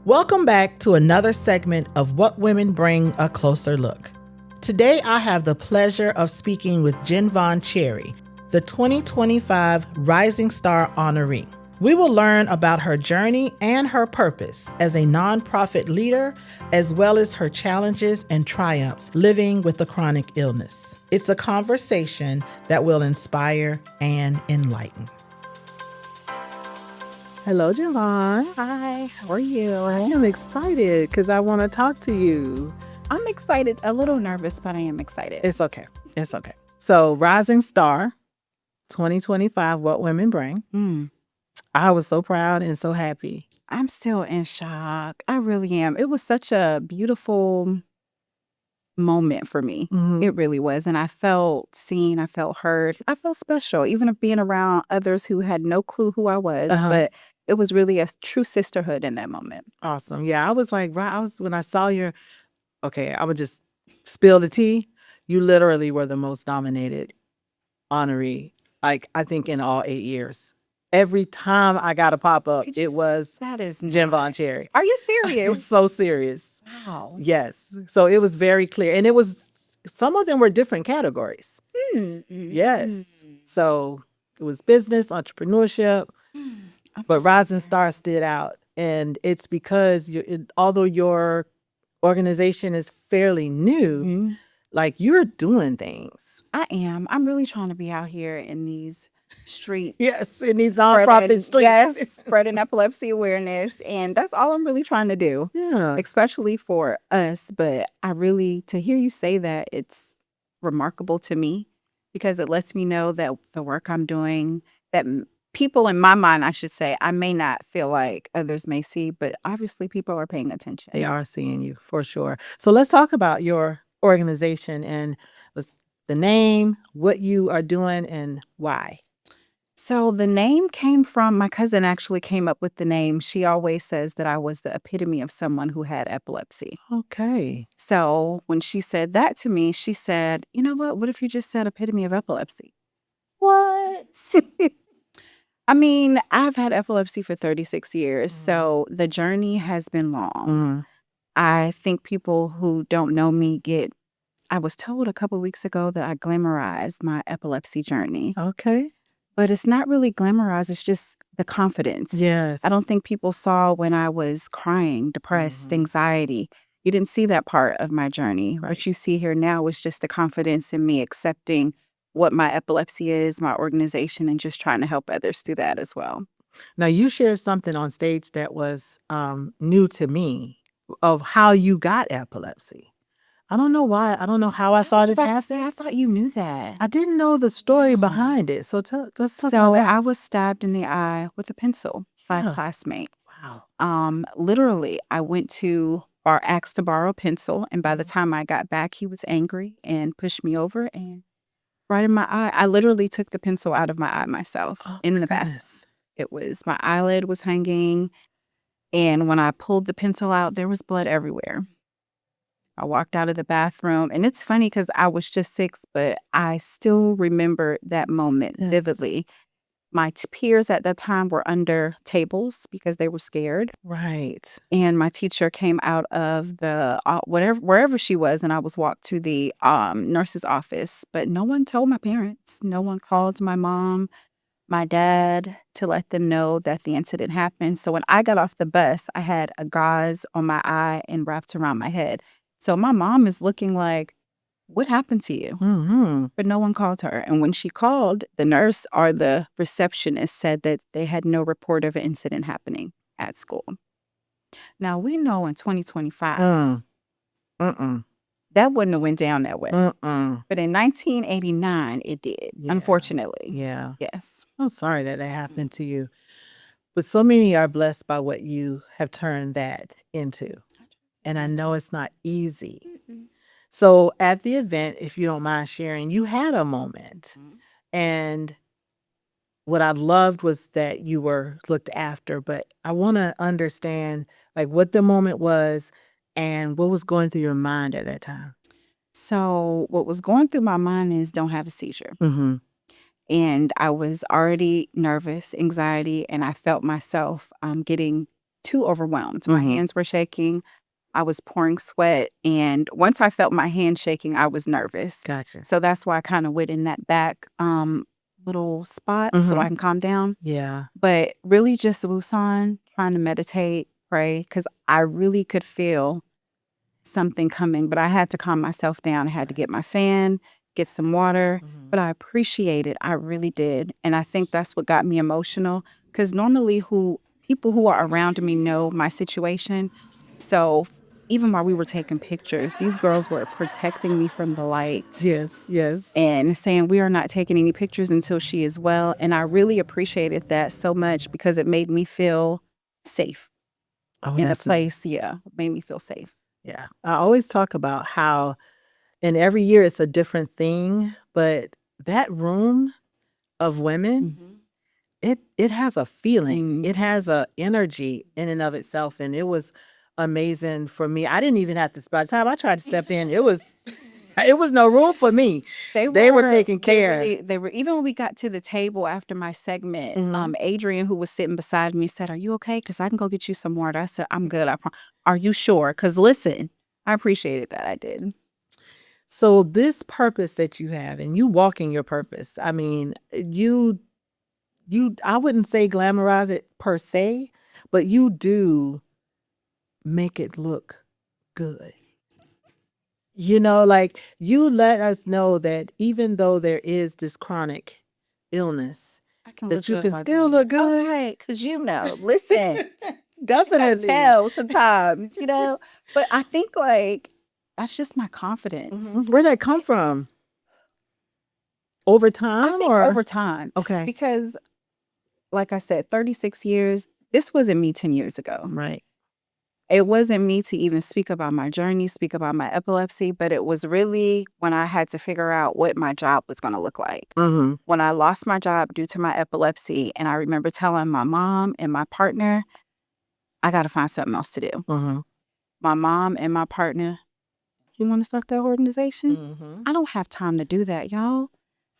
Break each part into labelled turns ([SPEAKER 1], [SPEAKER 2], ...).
[SPEAKER 1] Welcome back to another segment of What Women Bring, a Closer Look. Today I have the pleasure of speaking with JenVon Cherry, the 2025 Rising Star Honoree. We will learn about her journey and her purpose as a nonprofit leader, as well as her challenges and triumphs living with a chronic illness. It's a conversation that will inspire and enlighten. Hello, JenVon.
[SPEAKER 2] Hi, how are you?
[SPEAKER 1] I am excited because I want to talk to you.
[SPEAKER 2] I'm excited, a little nervous, but I am excited.
[SPEAKER 1] It's okay. It's okay. So, Rising Star 2025, What Women Bring. I was so proud and so happy.
[SPEAKER 2] I'm still in shock. I really am. It was such a beautiful moment for me. It really was. And I felt seen, I felt heard, I felt special, even of being around others who had no clue who I was. But it was really a true sisterhood in that moment.
[SPEAKER 1] Awesome. Yeah, I was like, when I saw I would just spill the tea. You literally were the most nominated honoree, like, I think in all 8 years. Every time I got a pop-up, it was
[SPEAKER 2] That is
[SPEAKER 1] JenVon Cherry.
[SPEAKER 2] Are you
[SPEAKER 1] It
[SPEAKER 2] serious?
[SPEAKER 1] was so serious.
[SPEAKER 2] Wow.
[SPEAKER 1] Yes. So it was very clear. And some of them were different categories. Yes. So it was business, entrepreneurship, but Rising Star stood out. And it's because although your organization is fairly new, like, you're doing things.
[SPEAKER 2] I am. I'm really trying to be out here in these streets.
[SPEAKER 1] Yes, in these nonprofit streets.
[SPEAKER 2] Yes, spreading epilepsy awareness. And that's all I'm really trying to do.
[SPEAKER 1] Yeah.
[SPEAKER 2] Especially for us. But to hear you say that, it's remarkable to me because it lets me know that the work I'm doing, that people in my mind, I should say, I may not feel like others may see, but obviously people are paying attention.
[SPEAKER 1] They are seeing you for sure. So let's talk about your organization and the name, what you are doing, and why.
[SPEAKER 2] So the name came from, my cousin actually came up with the name. She always says that I was the epitome of someone who had epilepsy.
[SPEAKER 1] Okay.
[SPEAKER 2] So when she said that to me, she said, you know what if you just said epitome of epilepsy? What? I mean, I've had epilepsy for 36 years, so the journey has been long. I think people who don't know me I was told a couple weeks ago that I glamorized my epilepsy journey.
[SPEAKER 1] Okay.
[SPEAKER 2] But it's not really glamorized. It's just the confidence.
[SPEAKER 1] Yes.
[SPEAKER 2] I don't think people saw when I was crying, depressed, anxiety. You didn't see that part of my journey.
[SPEAKER 1] Right.
[SPEAKER 2] What you see here now is just the confidence in me accepting what my epilepsy is, my organization, and just trying to help others through that as well.
[SPEAKER 1] Now, you shared something on stage that was new to me of how you got epilepsy. I don't know why. I don't know how I thought it happened.
[SPEAKER 2] I thought you knew that.
[SPEAKER 1] I didn't know the story behind it. So let's talk about that.
[SPEAKER 2] I was stabbed in the eye with a pencil by a classmate.
[SPEAKER 1] Wow.
[SPEAKER 2] Literally, I went to asked to borrow a pencil, and by the time I got back, he was angry and pushed me over and right in my eye. I literally took the pencil out of my eye myself in the back. It was, my eyelid was hanging, and when I pulled the pencil out, there was blood everywhere. I walked out of the bathroom, and it's funny because I was just 6, but I still remember that moment vividly. My peers at that time were under tables because they were scared.
[SPEAKER 1] Right.
[SPEAKER 2] And my teacher came out of the wherever she was, and I was walked to the nurse's office. But no one told my parents. No one called my mom, my dad, to let them know that the incident happened. So when I got off the bus, I had a gauze on my eye and wrapped around my head. So my mom is looking like, what happened to you? But no one called her. And when she called, the nurse or the receptionist said that they had no report of an incident happening at school. Now, we know in 2025, that wouldn't have went down that way. But in 1989, it did, unfortunately.
[SPEAKER 1] Yeah.
[SPEAKER 2] Yes.
[SPEAKER 1] I'm sorry that happened to you. But so many are blessed by what you have turned that into. And I know it's not easy. So at the event, if you don't mind sharing, you had a moment. And what I loved was that you were looked after. But I want to understand, like, what the moment was and what was going through your mind at that time.
[SPEAKER 2] So what was going through my mind is don't have a seizure. And I was already nervous, anxiety, and I felt myself getting too overwhelmed. My hands were shaking. I was pouring sweat. And once I felt my hand shaking, I was nervous.
[SPEAKER 1] Gotcha.
[SPEAKER 2] So that's why I kind of went in that back little spot so I can calm down.
[SPEAKER 1] Yeah.
[SPEAKER 2] But really just Wusan, trying to meditate, pray, because I really could feel something coming, but I had to calm myself down. I had to get my fan, get some water, but I appreciate it. I really did. And I think that's what got me emotional, because normally people who are around me know my situation. So even while we were taking pictures, these girls were protecting me from the light.
[SPEAKER 1] Yes, yes.
[SPEAKER 2] And saying, we are not taking any pictures until she is well. And I really appreciated that so much because it made me feel safe in a place. Yeah, it made me feel safe.
[SPEAKER 1] Yeah. I always talk about how, and every year it's a different thing, but that room of women, it has a feeling. It has a energy in and of itself. And it was amazing for me. I didn't even have to, by the time I tried to step in, it was no room for me. They were taking care.
[SPEAKER 2] They were, even when we got to the table after my segment, Adrian, who was sitting beside me, said, "Are you okay? Because I can go get you some water." I said, "I'm good. Are you sure?" Because listen, I appreciated that. I did.
[SPEAKER 1] So this purpose that you have, and you walk in your purpose, I mean, I wouldn't say glamorize it per se, but you do make it look good. You know, like you let us know that even though there is this chronic illness, that you can still look good.
[SPEAKER 2] All right, because listen,
[SPEAKER 1] Definitely.
[SPEAKER 2] tell sometimes, But I think like that's just my confidence.
[SPEAKER 1] Where'd that come from? Over time?
[SPEAKER 2] I think over time.
[SPEAKER 1] Okay.
[SPEAKER 2] Because like I said, 36 years, this wasn't me 10 years ago.
[SPEAKER 1] Right.
[SPEAKER 2] It wasn't me to even speak about my journey, speak about my epilepsy, but it was really when I had to figure out what my job was going to look like. When I lost my job due to my epilepsy, and I remember telling my mom and my partner, I got to find something else to do. My mom and my partner, you want to start that organization? I don't have time to do that, y'all.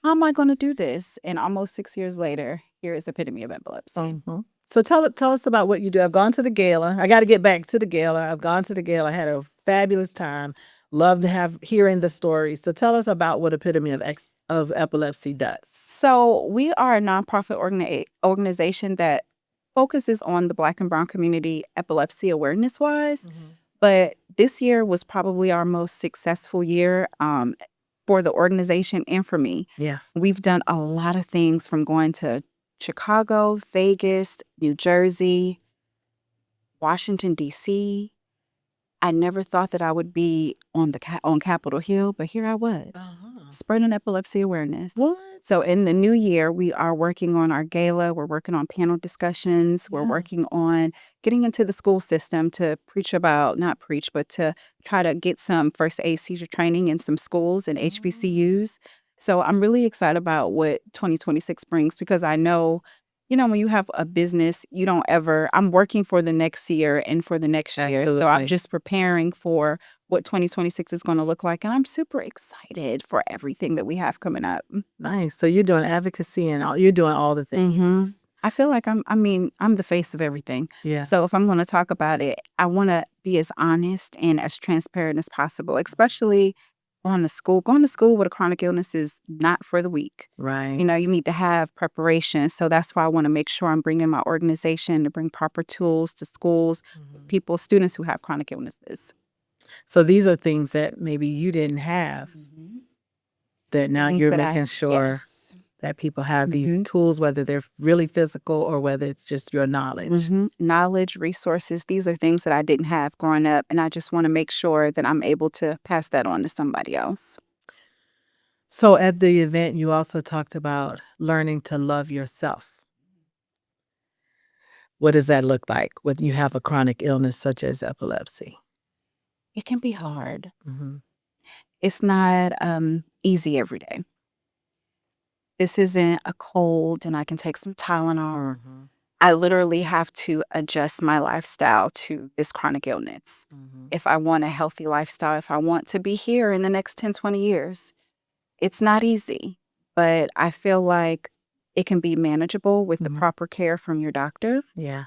[SPEAKER 2] How am I going to do this? And almost 6 years later, here is Epitome of Epilepsy.
[SPEAKER 1] So tell us about what you do. I've gone to the gala. I got to get back to the gala. I've gone to the gala. I had a fabulous time. Love to hearing the stories. So tell us about what Epitome of Epilepsy does.
[SPEAKER 2] So we are a nonprofit organization that focuses on the Black and Brown community epilepsy awareness-wise. But this year was probably our most successful year for the organization and for me.
[SPEAKER 1] Yeah.
[SPEAKER 2] We've done a lot of things, from going to Chicago, Vegas, New Jersey, Washington, D.C. I never thought that I would be on Capitol Hill, but here I was, spreading epilepsy awareness.
[SPEAKER 1] What?
[SPEAKER 2] So in the new year, we are working on our gala. We're working on panel discussions. We're working on getting into the school system to but to try to get some first aid seizure training in some schools and HBCUs. So I'm really excited about what 2026 brings, because I know, when you have a business, I'm working for the next year and for the next year. So I'm just preparing for what 2026 is going to look like. And I'm super excited for everything that we have coming up.
[SPEAKER 1] Nice. So you're doing advocacy and you're doing all the things.
[SPEAKER 2] I feel like I'm the face of everything.
[SPEAKER 1] Yeah.
[SPEAKER 2] So if I'm going to talk about it, I want to be as honest and as transparent as possible, especially going to school with a chronic illness is not for the weak.
[SPEAKER 1] Right.
[SPEAKER 2] You need to have preparation. So that's why I want to make sure I'm bringing my organization to bring proper tools to schools, students who have chronic illnesses.
[SPEAKER 1] So these are things that maybe you didn't have, that now you're making sure that people have these tools, whether they're really physical or whether it's just your knowledge.
[SPEAKER 2] Knowledge, resources, these are things that I didn't have growing up. And I just want to make sure that I'm able to pass that on to somebody else.
[SPEAKER 1] So at the event, you also talked about learning to love yourself. What does that look like when you have a chronic illness such as epilepsy?
[SPEAKER 2] It can be hard. It's not easy every day. This isn't a cold and I can take some Tylenol. I literally have to adjust my lifestyle to this chronic illness. If I want a healthy lifestyle, if I want to be here in the next 10, 20 years, it's not easy. But I feel like it can be manageable with the proper care from your doctor.
[SPEAKER 1] Yeah.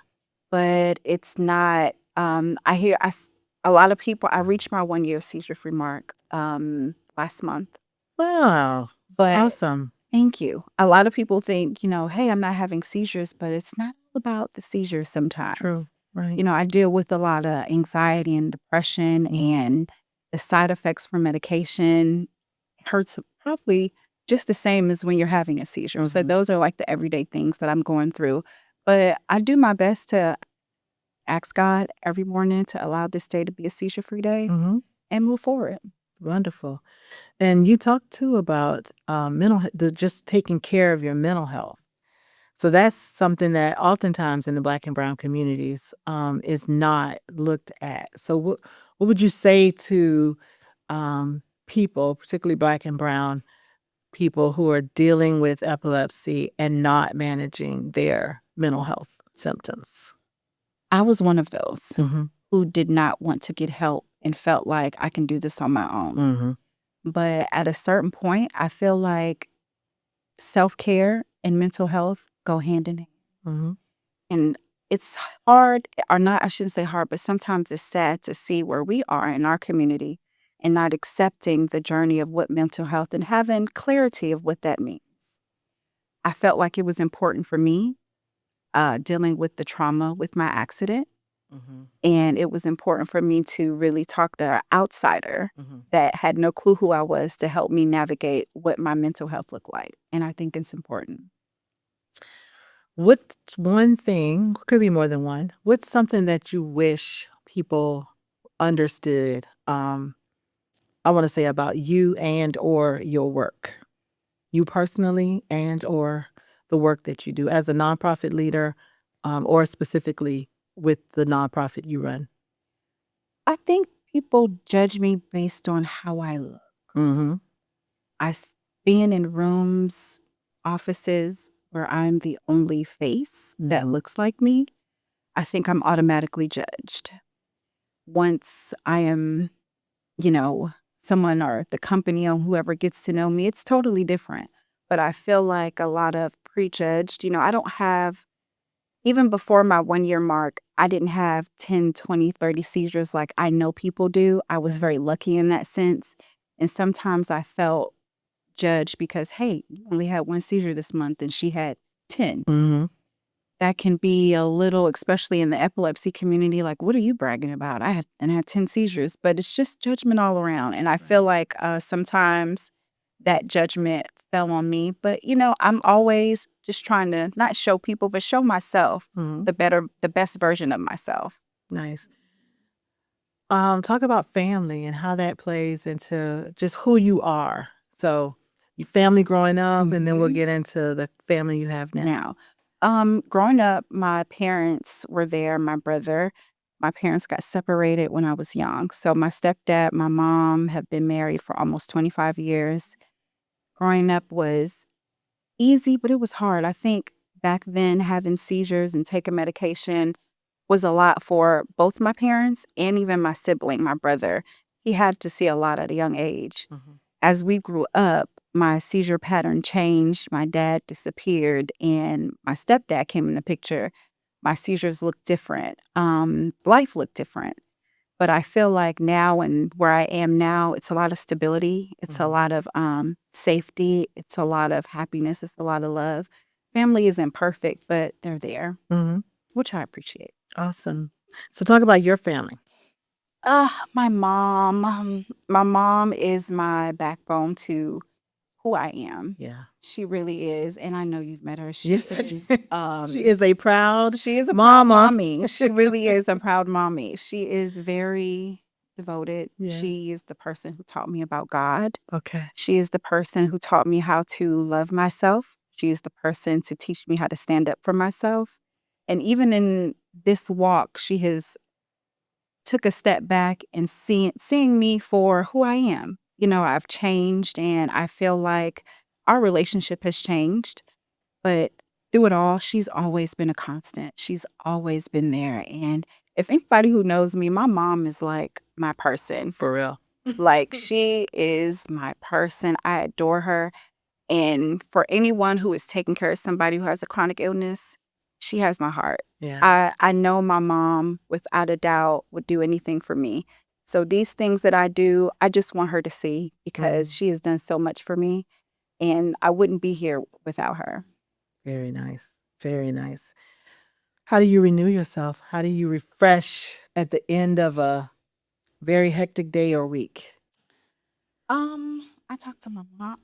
[SPEAKER 2] but it's not. A lot of people. I reached my 1 year seizure-free mark last month.
[SPEAKER 1] Wow.
[SPEAKER 2] But
[SPEAKER 1] Awesome.
[SPEAKER 2] thank you. A lot of people think, hey, I'm not having seizures, but it's not all about the seizures sometimes.
[SPEAKER 1] True. Right.
[SPEAKER 2] I deal with a lot of anxiety and depression, and the side effects from medication hurts probably just the same as when you're having a seizure. So those are like the everyday things that I'm going through. But I do my best to ask God every morning to allow this day to be a seizure-free day and move forward.
[SPEAKER 1] Wonderful. And you talked too about just taking care of your mental health. So that's something that oftentimes in the Black and brown communities is not looked at. So what would you say to people, particularly Black and brown people who are dealing with epilepsy and not managing their mental health symptoms?
[SPEAKER 2] I was one of those who did not want to get help and felt like I can do this on my own. But at a certain point, I feel like self-care and mental health go hand in hand. And it's hard, or not, I shouldn't say hard, but sometimes it's sad to see where we are in our community and not accepting the journey of what mental health and having clarity of what that means. I felt like it was important for me dealing with the trauma with my accident. And it was important for me to really talk to an outsider that had no clue who I was to help me navigate what my mental health looked like. And I think it's important.
[SPEAKER 1] What's one thing, could be more than one, what's something that you wish people understood, I want to say about you and or your work? You personally and or the work that you do as a nonprofit leader, or specifically with the nonprofit you run?
[SPEAKER 2] I think people judge me based on how I look. Being in rooms, offices where I'm the only face that looks like me, I think I'm automatically judged. Once I am, someone or the company or whoever gets to know me, it's totally different. But I feel like a lot of prejudged, I don't have, even before my 1 year mark, I didn't have 10, 20, 30 seizures like I know people do. I was very lucky in that sense. And sometimes I felt judged because, hey, you only had 1 seizure this month and she had 10. That can be a little, especially in the epilepsy community, like, what are you bragging about? I had 10 seizures, but it's just judgment all around. And I feel like sometimes that judgment fell on me. But, I'm always just trying to not show people, but show myself the best version of myself.
[SPEAKER 1] Nice. Talk about family and how that plays into just who you are. So your family growing up, and then we'll get into the family you have now.
[SPEAKER 2] Growing up, my parents were there, my brother. My parents got separated when I was young. So my stepdad, my mom have been married for almost 25 years. Growing up was easy, but it was hard. I think back then having seizures and taking medication was a lot for both my parents and even my sibling, my brother. He had to see a lot at a young age. As we grew up, my seizure pattern changed. My dad disappeared and my stepdad came in the picture. My seizures looked different. Life looked different. But I feel like now and where I am now, it's a lot of stability. It's a lot of safety. It's a lot of happiness. It's a lot of love. Family isn't perfect, but they're there, which I appreciate.
[SPEAKER 1] Awesome. So talk about your family.
[SPEAKER 2] My mom. My mom is my backbone to who I am.
[SPEAKER 1] Yeah.
[SPEAKER 2] She really is. And I know you've met her. She
[SPEAKER 1] Yes.
[SPEAKER 2] is,
[SPEAKER 1] She is a proud
[SPEAKER 2] she is a
[SPEAKER 1] mama.
[SPEAKER 2] proud mommy. She really is a proud mommy. She is very devoted.
[SPEAKER 1] Yes.
[SPEAKER 2] She is the person who taught me about God.
[SPEAKER 1] Okay.
[SPEAKER 2] She is the person who taught me how to love myself. She is the person to teach me how to stand up for myself. And even in this walk, she has took a step back and seeing me for who I am. I've changed and I feel like our relationship has changed, but through it all, she's always been a constant. She's always been there. And if anybody who knows me, my mom is like my person.
[SPEAKER 1] For real.
[SPEAKER 2] Like, she is my person. I adore her. And for anyone who is taking care of somebody who has a chronic illness, She has my heart.
[SPEAKER 1] Yeah.
[SPEAKER 2] I know my mom, without a doubt, would do anything for me. So these things that I do, I just want her to see because she has done so much for me, and I wouldn't be here without her.
[SPEAKER 1] Very nice. Very nice. How do you renew yourself? How do you refresh at the end of a very hectic day or week?
[SPEAKER 2] I talk to my mom.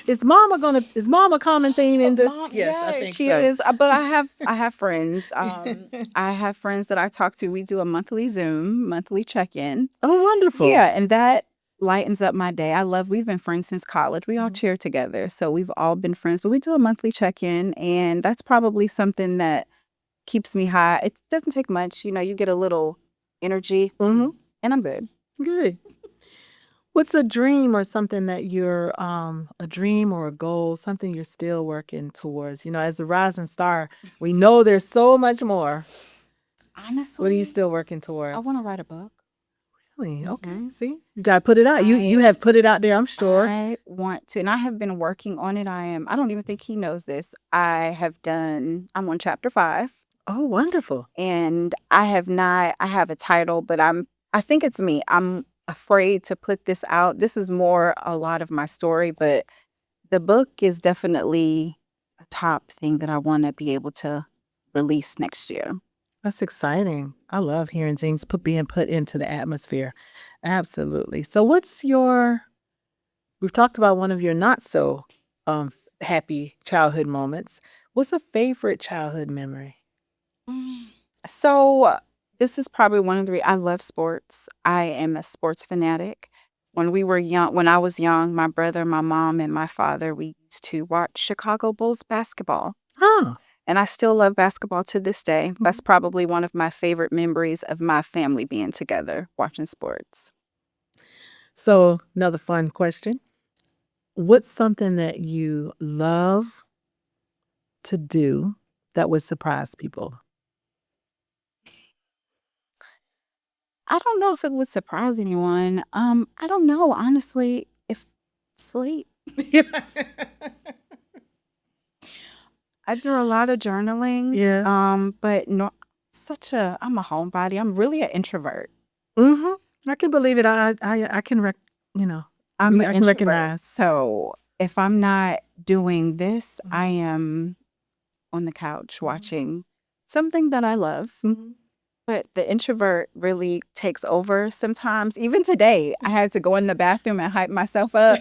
[SPEAKER 1] Is mom a common theme in this?
[SPEAKER 2] Mom,
[SPEAKER 1] Yes, I
[SPEAKER 2] yeah,
[SPEAKER 1] think
[SPEAKER 2] she
[SPEAKER 1] so.
[SPEAKER 2] is. But I have friends. I have friends that I talk to. We do a monthly Zoom, monthly check-in.
[SPEAKER 1] Oh, wonderful.
[SPEAKER 2] Yeah, and that lightens up my day. We've been friends since college. We all cheer together. So we've all been friends, but we do a monthly check-in, and that's probably something that keeps me high. It doesn't take much. You get a little energy, and I'm good.
[SPEAKER 1] Good. What's a dream or something that you're a dream or a goal, something you're still working towards? As a rising star, we know there's so much more.
[SPEAKER 2] Honestly,
[SPEAKER 1] What are you still working towards?
[SPEAKER 2] I want to write a book.
[SPEAKER 1] Really? Okay. See, you got to put it out. You have put it out there, I'm sure.
[SPEAKER 2] I want to, and I have been working on it. I don't even think he knows this. I'm on chapter 5.
[SPEAKER 1] Oh, wonderful.
[SPEAKER 2] And I have a title, but I think it's me. I'm afraid to put this out. This is more a lot of my story, but the book is definitely a top thing that I want to be able to release next year.
[SPEAKER 1] That's exciting. I love hearing things being put into the atmosphere. Absolutely. So we've talked about one of your not so happy childhood moments. What's a favorite childhood memory?
[SPEAKER 2] So this is probably one of I love sports. I am a sports fanatic. When I was young, my brother, my mom, and my father, we used to watch Chicago Bulls basketball.
[SPEAKER 1] Huh.
[SPEAKER 2] And I still love basketball to this day. That's probably one of my favorite memories of my family being together, watching sports.
[SPEAKER 1] So another fun question. What's something that you love to do that would surprise people?
[SPEAKER 2] I don't know if it would surprise anyone. I don't know, honestly, if sleep. I do a lot of journaling.
[SPEAKER 1] Yeah.
[SPEAKER 2] But no, I'm a homebody. I'm really an introvert.
[SPEAKER 1] I can believe it. I can I can recognize.
[SPEAKER 2] So if I'm not doing this, I am on the couch watching something that I love. But the introvert really takes over sometimes. Even today, I had to go in the bathroom and hype myself up.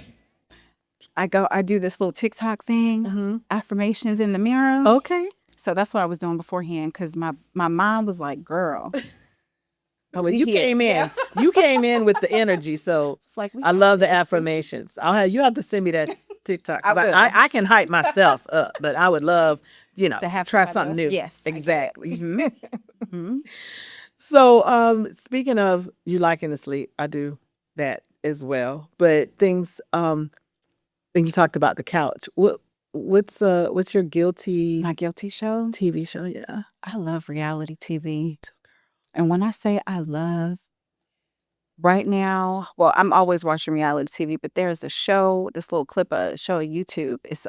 [SPEAKER 2] I do this little TikTok thing, affirmations in the mirror.
[SPEAKER 1] Okay.
[SPEAKER 2] So that's what I was doing beforehand because my mom was like, girl.
[SPEAKER 1] Well, you came in. You came in with the energy. So
[SPEAKER 2] it's like,
[SPEAKER 1] I love the affirmations. You have to send me that TikTok. I can hype myself up, but I would love,
[SPEAKER 2] to have
[SPEAKER 1] try something new.
[SPEAKER 2] Yes,
[SPEAKER 1] exactly. So, speaking of you liking to sleep, I do that as well. But things, and you talked about the couch. What's your
[SPEAKER 2] my guilty show?
[SPEAKER 1] TV show? Yeah,
[SPEAKER 2] I love reality TV. And when I say I love, right now, well, I'm always watching reality TV, but there's a show, this little clip, a show on YouTube. It's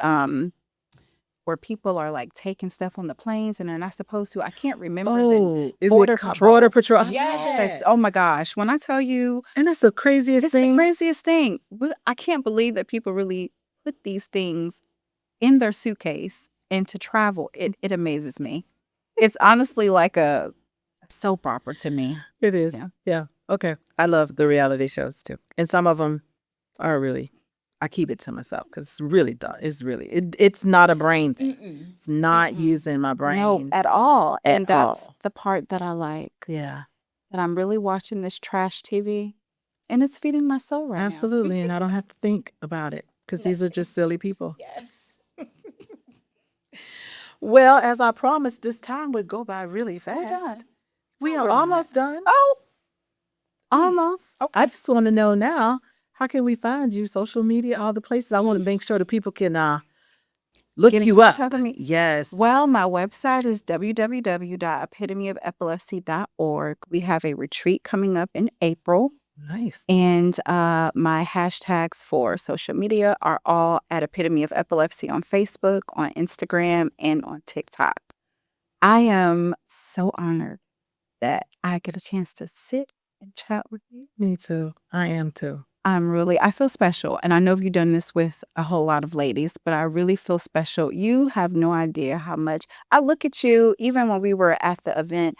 [SPEAKER 2] where people are like taking stuff on the planes and they're not supposed to. I can't remember.
[SPEAKER 1] Border Patrol.
[SPEAKER 2] Yes. Oh my gosh. When I tell you,
[SPEAKER 1] and it's the craziest thing.
[SPEAKER 2] The craziest thing. I can't believe that people really put these things in their suitcase and to travel. It amazes me. It's honestly like a soap opera to me.
[SPEAKER 1] It is. Yeah. Okay. I love the reality shows too. And some of them are really, I keep it to myself because it's really, it's not a brain thing. It's not using my brain.
[SPEAKER 2] No, at all. That's the part that I like.
[SPEAKER 1] Yeah.
[SPEAKER 2] That I'm really watching this trash TV and it's feeding my soul right now.
[SPEAKER 1] Absolutely. And I don't have to think about it because these are just silly people.
[SPEAKER 2] Yes.
[SPEAKER 1] Well, as I promised, this time would go by really fast. We are almost done.
[SPEAKER 2] Oh,
[SPEAKER 1] almost. Okay. I just want to know now, how can we find you? Social media, all the places. I want to make sure that people can look you up. Yes.
[SPEAKER 2] Well, my website is www.epitomeofepilepsy.org. We have a retreat coming up in April.
[SPEAKER 1] Nice.
[SPEAKER 2] And my hashtags for social media are all at Epitome of Epilepsy on Facebook, on Instagram, and on TikTok. I am so honored that I get a chance to sit and chat with you.
[SPEAKER 1] Me too. I am too.
[SPEAKER 2] I feel special. And I know you've done this with a whole lot of ladies, but I really feel special. You have no idea how much I look at you, even when we were at the event,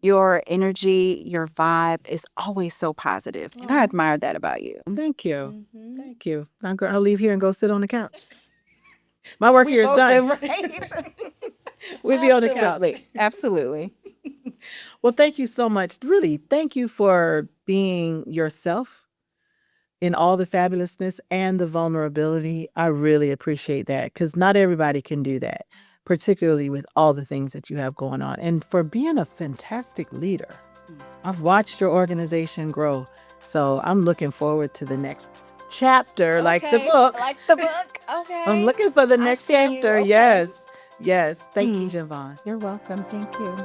[SPEAKER 2] your energy, your vibe is always so positive. And I admire that about you.
[SPEAKER 1] Thank you. Thank you. I'll leave here and go sit on the couch. My work here is done. We'll be on the couch.
[SPEAKER 2] Absolutely.
[SPEAKER 1] Well, thank you so much. Really, thank you for being yourself in all the fabulousness and the vulnerability. I really appreciate that because not everybody can do that, particularly with all the things that you have going on. And for being a fantastic leader. I've watched your organization grow. So I'm looking forward to the next chapter, like the book.
[SPEAKER 2] Like the book. Okay.
[SPEAKER 1] I'm looking for the next chapter.
[SPEAKER 2] Okay.
[SPEAKER 1] Yes. Yes. Thank you, JenVon.
[SPEAKER 2] You're welcome. Thank you.